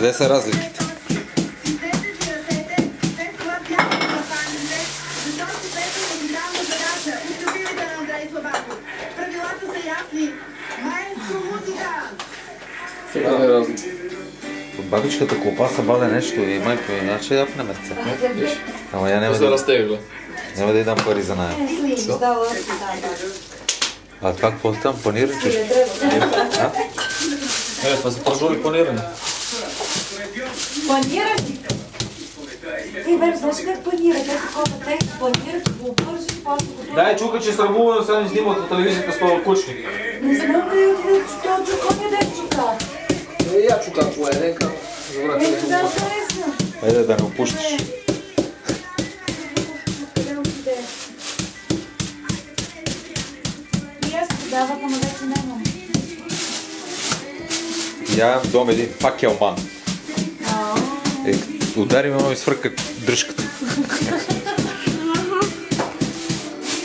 Къде са разликите? От бабичката клопа са баде нещо и майко ми нямаше япне мерце. Ама я няма да й дам пари за нея. А това какво си там? Панир? Това са пържоли панирани. Панирани? Бе, знаеш как панира? Как такова текст панира, го бързи, после го... Дай чука, че срамува, но сега не снимат по телевизията с този кучник. Не знам къде отиде, този чука не дай чука. Я чука, кое е, нека. Да, сериозно. Айде да не опущиш. Къде отиде? И аз подавах, ама вече нямам. Я дом един факелман. Удари ме, но ми свърка дръжката.